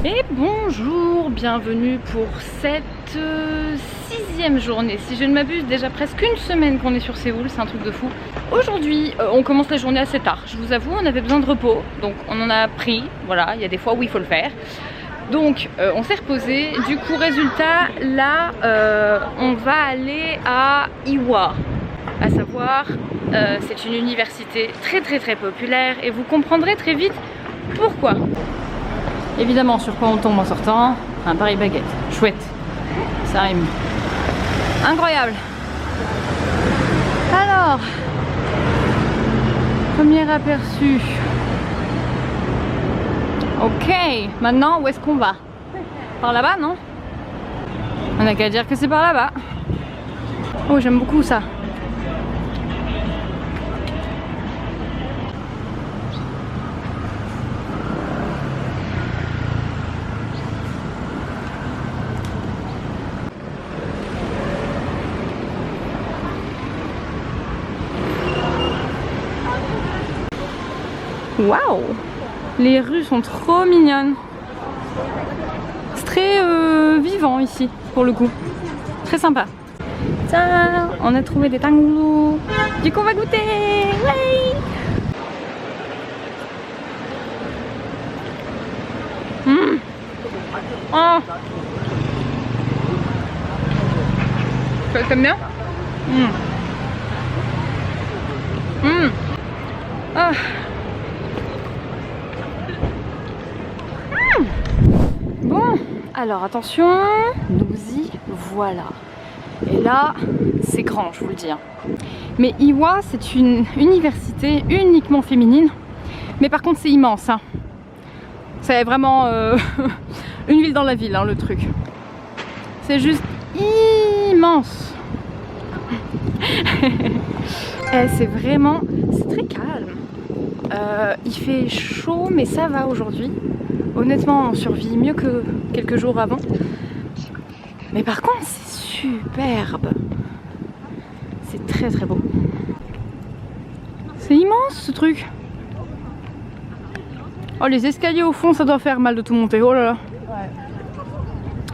Et bonjour, bienvenue pour cette sixième journée, si je ne m'abuse, déjà presque une semaine qu'on est sur Séoul, c'est un truc de fou. Aujourd'hui, on commence la journée assez tard, je vous avoue, on avait besoin de repos, donc on en a pris, voilà, il y a des fois où il faut le faire. Donc on s'est reposé, du coup résultat, là on va aller à Ewha, à savoir, c'est une université très populaire et vous comprendrez très vite pourquoi. Évidemment, sur quoi on tombe en sortant? Un Paris baguette. Chouette. Ça rime. Incroyable. Alors, premier aperçu. Ok, maintenant où est-ce qu'on va? Par là-bas, non? On n'a qu'à dire que c'est par là-bas. Oh, j'aime beaucoup ça. Waouh! Les rues sont trop mignonnes. C'est très vivant ici, pour le coup. Très sympa. Tiens, on a trouvé des tangoulous. Du coup, on va goûter! Ouais! Oh! T'aimes bien? Ah! Bon, alors attention, nous y voilà. Et là, c'est grand, je vous le dis. Mais Ewha, c'est une université uniquement féminine. Mais par contre, c'est immense. Hein. C'est vraiment une ville dans la ville, hein, le truc. C'est juste immense. C'est vraiment, c'est très calme. Il fait chaud, mais ça va aujourd'hui. Honnêtement, on survit mieux que quelques jours avant. Mais par contre, c'est superbe. C'est très beau. C'est immense ce truc. Oh, les escaliers au fond, ça doit faire mal de tout monter. Oh là là. Ouais.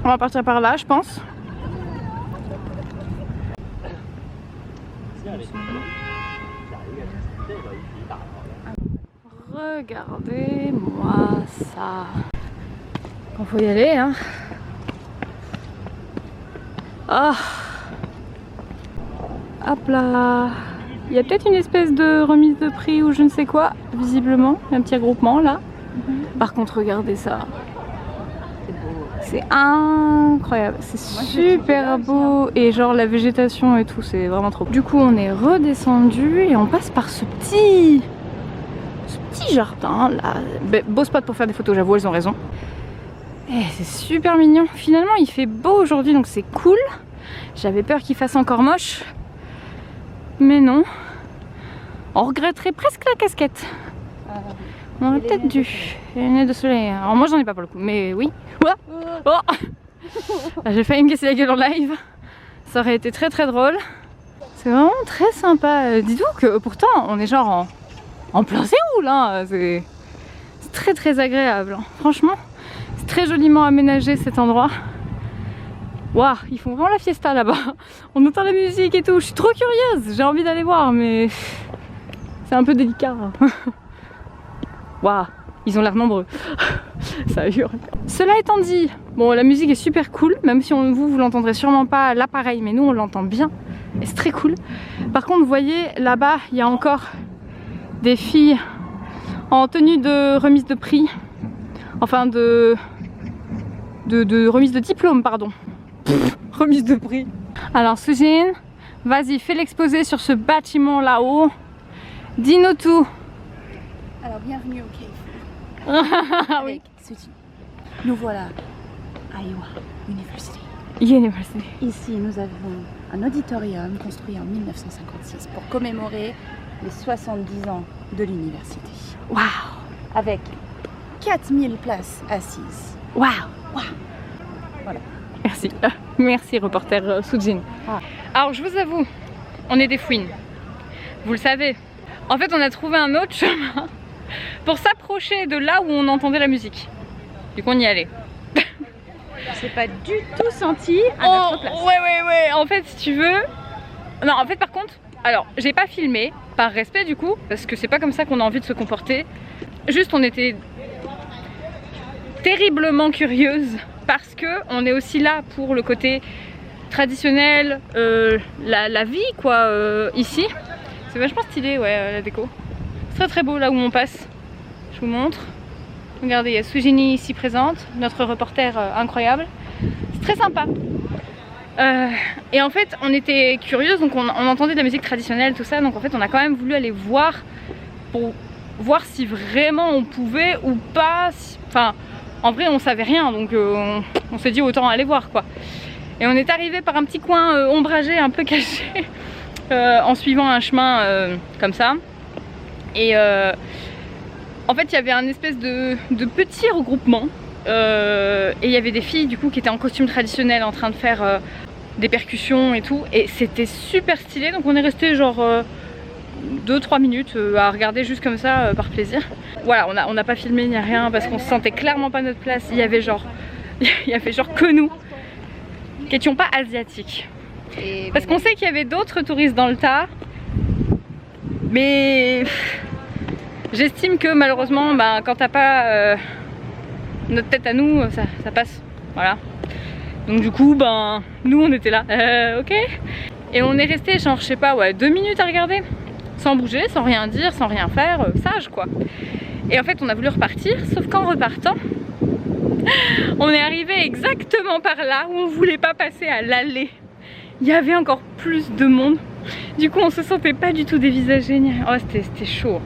On va partir par là, je pense. Regardez-moi ça. Il faut y aller, hein. Ah. Hop là. Il y a peut-être une espèce de remise de prix ou je ne sais quoi, visiblement. Un petit regroupement là. Par contre, regardez ça. C'est incroyable. C'est super beau. Et genre la végétation et tout, c'est vraiment trop beau. Du coup, on est redescendu et on passe par ce petit jardin là. Beau spot pour faire des photos, j'avoue, elles ont raison. Et c'est super mignon. Finalement, il fait beau aujourd'hui, donc c'est cool. J'avais peur qu'il fasse encore moche. Mais non. On regretterait presque la casquette. On aurait peut-être dû. Et les lunettes de soleil. Alors moi, j'en ai pas pour le coup, mais oui. Oh, j'ai failli me casser la gueule en live. Ça aurait été très drôle. C'est vraiment très sympa. Dis-vous que pourtant, on est genre en plein Séoul, hein. C'est très agréable. Franchement, c'est très joliment aménagé cet endroit. Waouh, ils font vraiment la fiesta là-bas. On entend la musique et tout. Je suis trop curieuse. J'ai envie d'aller voir, mais c'est un peu délicat. Waouh, ils ont l'air nombreux. Ça hurle. Cela étant dit, bon, la musique est super cool, même si vous l'entendrez sûrement pas là pareil, mais nous on l'entend bien. Et c'est très cool. Par contre, vous voyez, là-bas, il y a encore des filles en tenue de remise de prix. Enfin, de remise de diplôme, pardon. Remise de prix. Alors, Sujin, vas-y, fais l'exposé sur ce bâtiment là-haut. Dis-nous tout. Alors, bienvenue au K. Oui. Sujin. Nous voilà à Ewha University. University. Ici, nous avons un auditorium construit en 1956 pour commémorer les 70 ans de l'université. Waouh. Avec 4000 places assises. Waouh. Voilà. Merci. Merci, reporter Sujin. Ah. Alors, je vous avoue, on est des fouines. Vous le savez. En fait, on a trouvé un autre chemin pour s'approcher de là où on entendait la musique. Du coup on y allait. C'est pas du tout senti à notre place. Ouais. En fait, si tu veux. Non, en fait, par contre, alors, j'ai pas filmé, par respect du coup, parce que c'est pas comme ça qu'on a envie de se comporter. Juste, on était terriblement curieuse parce que on est aussi là pour le côté traditionnel, la vie quoi, ici. C'est vachement stylé, ouais, la déco. C'est très très beau là où on passe. Je vous montre. Regardez, il y a Sujini ici présente, notre reporter incroyable. C'est très sympa. Et en fait, on était curieuse, donc on entendait de la musique traditionnelle, tout ça. Donc en fait, on a quand même voulu aller voir pour voir si vraiment on pouvait ou pas. Enfin, en vrai, on savait rien, donc on s'est dit autant aller voir quoi. Et on est arrivé par un petit coin ombragé, un peu caché, en suivant un chemin comme ça. Et en fait, il y avait un espèce de petit regroupement. Et il y avait des filles du coup qui étaient en costume traditionnel en train de faire des percussions et tout. Et c'était super stylé. Donc on est resté genre 2-3 minutes à regarder juste comme ça par plaisir. Voilà, on n'a pas filmé ni rien parce qu'on se sentait clairement pas notre place. Il y avait genre que nous qui étions pas asiatiques. Parce qu'on sait qu'il y avait d'autres touristes dans le tas. Mais j'estime que malheureusement, bah, quand t'as pas notre tête à nous, ça passe. Voilà. Donc du coup, ben, nous on était là. Ok. Et on est resté genre, je sais pas, ouais, 2 minutes à regarder. Sans bouger, sans rien dire, sans rien faire. Sage quoi. Et en fait, on a voulu repartir. Sauf qu'en repartant, on est arrivé exactement par là où on voulait pas passer à l'allée. Il y avait encore plus de monde. Du coup, on se sentait pas du tout dévisagé. Oh, c'était chaud.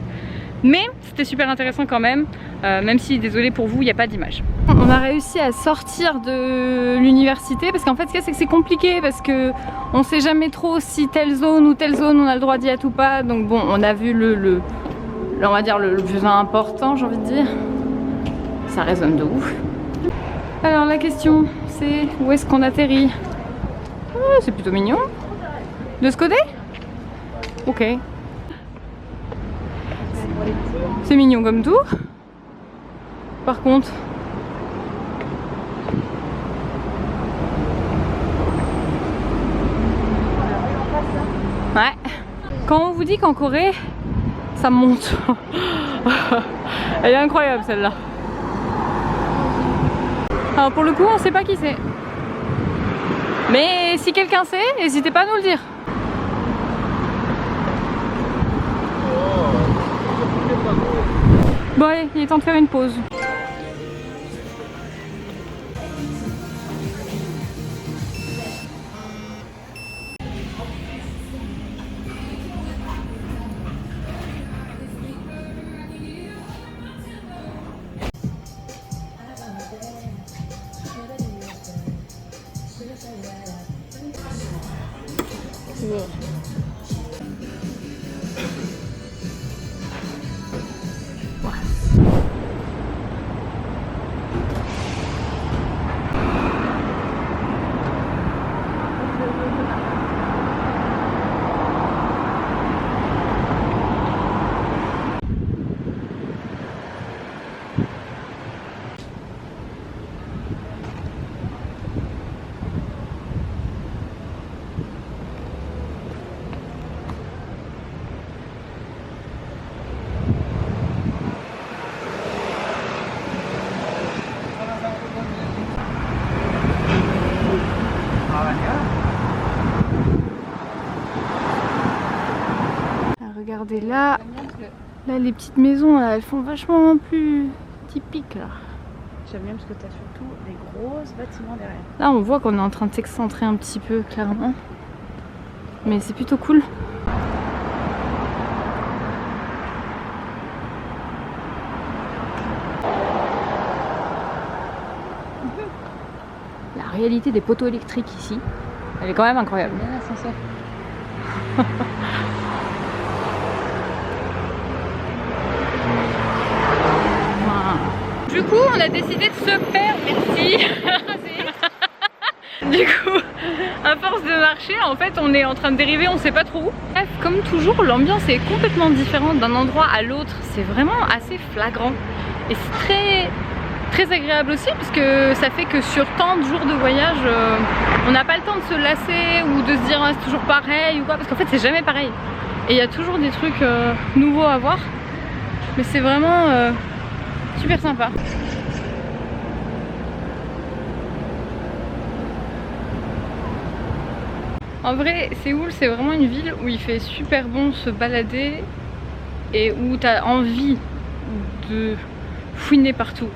Mais c'était super intéressant quand même, même si désolé pour vous, il n'y a pas d'image. On a réussi à sortir de l'université parce qu'en fait ce qu'il y a c'est que c'est compliqué parce que on sait jamais trop si telle zone ou telle zone on a le droit d'y être ou pas. Donc bon, on a vu on va dire le plus important, j'ai envie de dire. Ça résonne de ouf. Alors la question c'est où est-ce qu'on atterrit? C'est plutôt mignon. De ce côté? Ok. C'est mignon comme tout. Par contre, ouais. Quand on vous dit qu'en Corée, ça monte. Elle est incroyable celle-là. Alors pour le coup, on sait pas qui c'est. Mais si quelqu'un sait, n'hésitez pas à nous le dire. Bon allez, il est temps de faire une pause. Wow. Regardez là, les petites maisons là, elles font vachement plus typiques là. J'aime bien parce que tu as surtout des gros bâtiments derrière. Là on voit qu'on est en train de s'excentrer un petit peu clairement. Mais c'est plutôt cool. La réalité des poteaux électriques ici, elle est quand même incroyable. Bien l'ascenseur. Du coup, on a décidé de se perdre, merci. Du coup, à force de marcher, en fait, on est en train de dériver, on sait pas trop où. Bref, comme toujours, l'ambiance est complètement différente d'un endroit à l'autre. C'est vraiment assez flagrant. Et c'est très Très agréable aussi parce que ça fait que sur tant de jours de voyage, on n'a pas le temps de se lasser ou de se dire ah, c'est toujours pareil ou quoi, parce qu'en fait c'est jamais pareil. Et il y a toujours des trucs nouveaux à voir. Mais c'est vraiment super sympa. En vrai, Séoul, c'est vraiment une ville où il fait super bon se balader et où tu as envie de fouiner partout.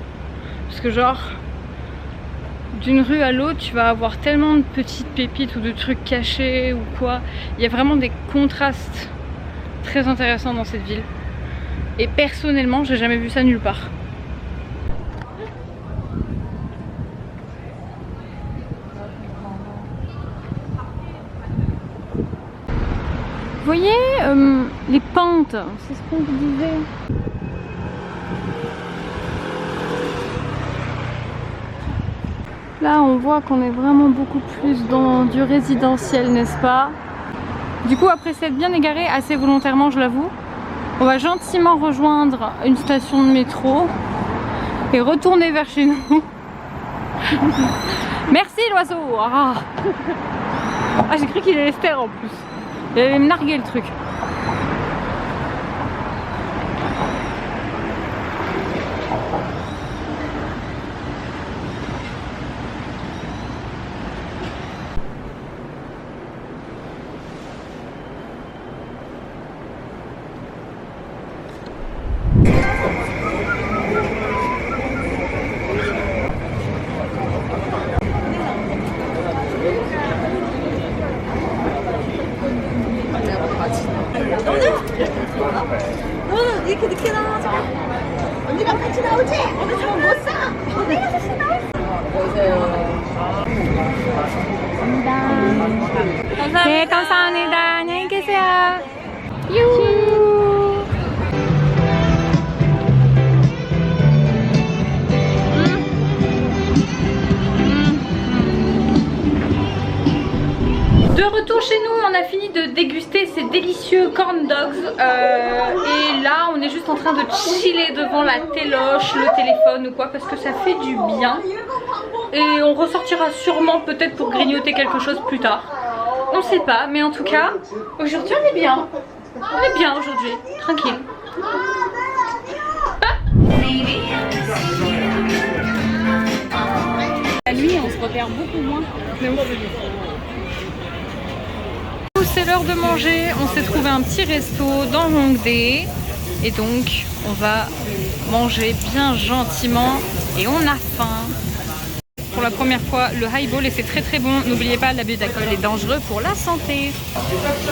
Parce que genre, d'une rue à l'autre, tu vas avoir tellement de petites pépites ou de trucs cachés ou quoi. Il y a vraiment des contrastes très intéressants dans cette ville. Et personnellement, j'ai jamais vu ça nulle part. Vous voyez les pentes, c'est ce qu'on vous disait. Là on voit qu'on est vraiment beaucoup plus dans du résidentiel, n'est-ce pas? Du coup après s'être bien égaré assez volontairement, je l'avoue, on va gentiment rejoindre une station de métro et retourner vers chez nous. Merci l'oiseau. Ah, j'ai cru qu'il allait se taire en plus. Il allait me narguer le truc. 너는 이렇게 늦게 나와서 언니랑 같이 나오지? 오늘 저못 사. 내가 다시 나올 감사합니다. 네, 감사합니다. 안녕히 계세요. 유. De retour chez nous, on a fini de déguster ces délicieux corn dogs et là on est juste en train de chiller devant la téloche, le téléphone ou quoi, parce que ça fait du bien et on ressortira sûrement peut-être pour grignoter quelque chose plus tard, on sait pas, mais en tout cas aujourd'hui on est bien aujourd'hui, tranquille. La nuit on se repère beaucoup moins. C'est l'heure de manger, on s'est trouvé un petit resto dans Hongdae et donc on va manger bien gentiment et on a faim. Pour la première fois le highball et c'est très très bon, n'oubliez pas l'abus d'alcool est dangereux pour la santé.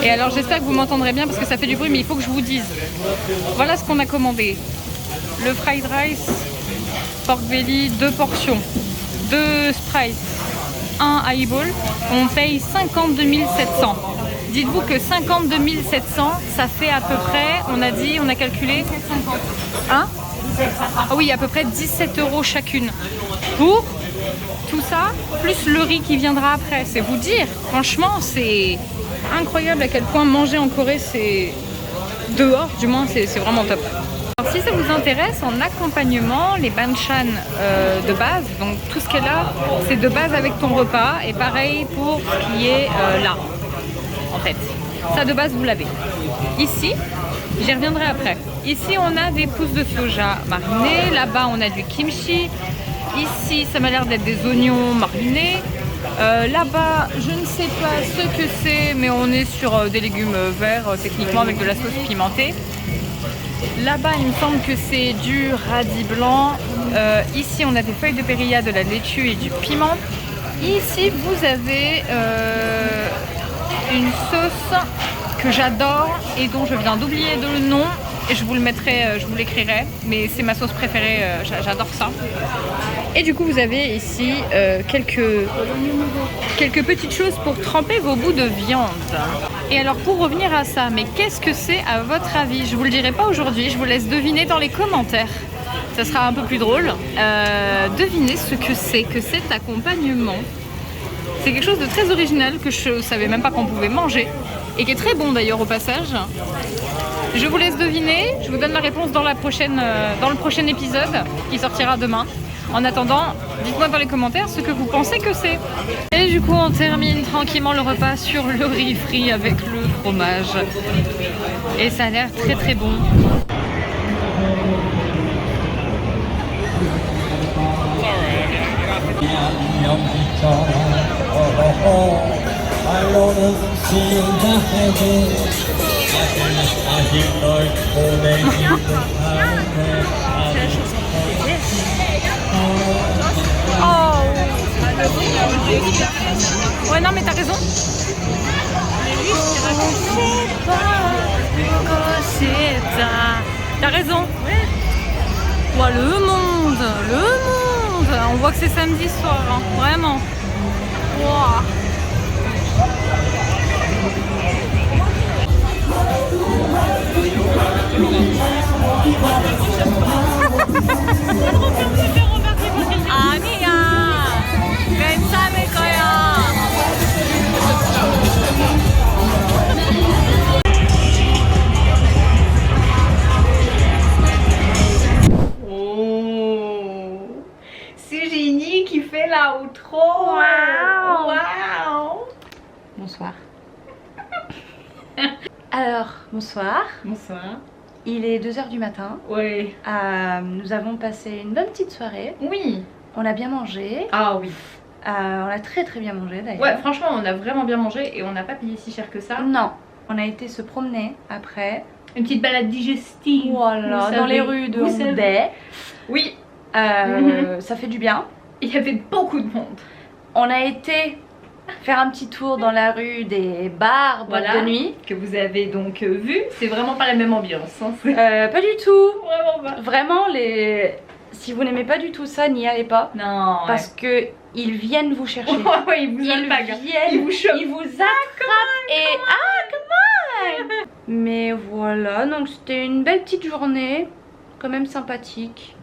Et alors j'espère que vous m'entendrez bien parce que ça fait du bruit mais il faut que je vous dise. Voilà ce qu'on a commandé. Le fried rice, pork belly, 2 portions, 2 sprites, 1 highball, on paye 52 700. Dites-vous que 52 700, ça fait à peu près, on a calculé, hein? Ah oui, à peu près 17 € chacune. Pour tout ça, plus le riz qui viendra après. C'est vous dire, franchement, c'est incroyable à quel point manger en Corée, c'est dehors, du moins, c'est vraiment top. Alors, si ça vous intéresse, en accompagnement, les banchan de base, donc tout ce qu'elle a, c'est de base avec ton repas. Et pareil pour ce qui est là. En fait, ça de base vous l'avez. Ici, j'y reviendrai après. Ici, on a des pousses de soja marinées. Là-bas, on a du kimchi. Ici, ça m'a l'air d'être des oignons marinés. Là-bas, je ne sais pas ce que c'est, mais on est sur des légumes verts, techniquement avec de la sauce pimentée. Là-bas, il me semble que c'est du radis blanc. Ici, on a des feuilles de périlla, de la laitue et du piment. Ici, vous avez une sauce que j'adore et dont je viens d'oublier le nom et je vous le mettrai, je vous l'écrirai, mais c'est ma sauce préférée, j'adore ça. Et du coup vous avez ici quelques petites choses pour tremper vos bouts de viande. Et alors pour revenir à ça, mais qu'est-ce que c'est à votre avis? Je vous le dirai pas aujourd'hui, je vous laisse deviner dans les commentaires. Ça sera un peu plus drôle. Devinez ce que c'est que cet accompagnement. C'est quelque chose de très original que je savais même pas qu'on pouvait manger et qui est très bon d'ailleurs au passage. Je vous laisse deviner, je vous donne la réponse dans le prochain épisode qui sortira demain. En attendant, dites-moi dans les commentaires ce que vous pensez que c'est. Et du coup, on termine tranquillement le repas sur le riz frit avec le fromage. Et ça a l'air très très bon. Oh. Ouais non mais t'as raison. T'as raison. Ouais, le monde. On voit que c'est samedi soir, hein. Vraiment. Wow. Amiga, pensame koyo. Oh, c'est Génie qui fait la outro. Wow. Bonsoir. Alors, bonsoir. Bonsoir. Il est 2h du matin. Oui. Nous avons passé une bonne petite soirée. Oui. On a bien mangé. Ah oui. On a très très bien mangé d'ailleurs. Ouais, franchement, on a vraiment bien mangé et on n'a pas payé si cher que ça. Non, on a été se promener après. Une petite balade digestive. Voilà, Vous dans les savez. rues de Vous savez. Roubaix. Oui. Ça fait du bien. Il y avait beaucoup de monde. On a été faire un petit tour dans la rue des bars boîtes Voilà. de nuit. Que vous avez donc vu. C'est vraiment pas la même ambiance. Hein. C'est Pas du tout. vraiment pas. Vraiment, si vous n'aimez pas du tout ça, n'y allez pas. Non. Parce que ils viennent vous chercher. Ouais, ils vous Ils alpaguent. viennent, Ils vous chopent. ils vous attrapent et come on. Mais voilà, donc c'était une belle petite journée, quand même sympathique.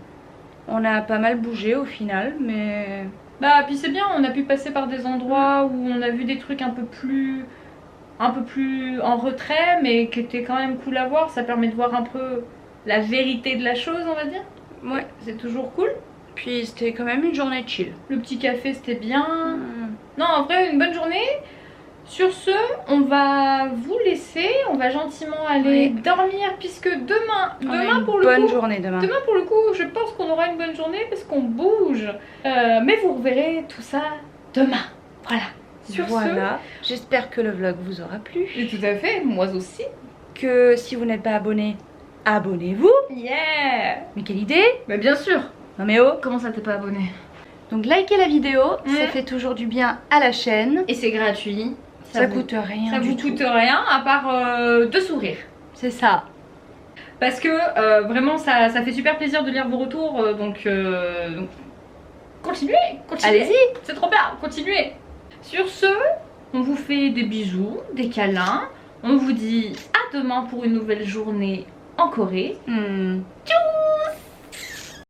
On a pas mal bougé au final, mais Bah puis c'est bien, on a pu passer par des endroits où on a vu des trucs un peu plus en retrait, mais qui étaient quand même cool à voir. Ça permet de voir un peu la vérité de la chose, on va dire. ouais. C'est toujours cool. Puis c'était quand même une journée chill. Le petit café c'était bien. Non, en vrai, une bonne journée. Sur ce, on va vous laisser. On va gentiment aller dormir puisque demain pour le bonne coup. journée demain. Demain pour le coup, je pense qu'on aura une bonne journée parce qu'on bouge. Mais vous reverrez tout ça demain. Voilà. Sur Voilà. J'espère que le vlog vous aura plu. ce. Et tout à fait, moi aussi. Que si vous n'êtes pas abonné, abonnez-vous. Yeah. Mais quelle idée. Mais bien sûr. Non mais oh. Comment ça t'es pas abonné? Donc likez la vidéo, ça fait toujours du bien à la chaîne. Et c'est gratuit. Ça coûte rien. Ça vous du tout. coûte rien à part de sourire. C'est ça. Parce que vraiment ça fait super plaisir de lire vos retours. Donc continuez. Allez-y. C'est trop bien, continuez. Sur ce, on vous fait des bisous, des câlins. On vous dit à demain pour une nouvelle journée en Corée. Tchou.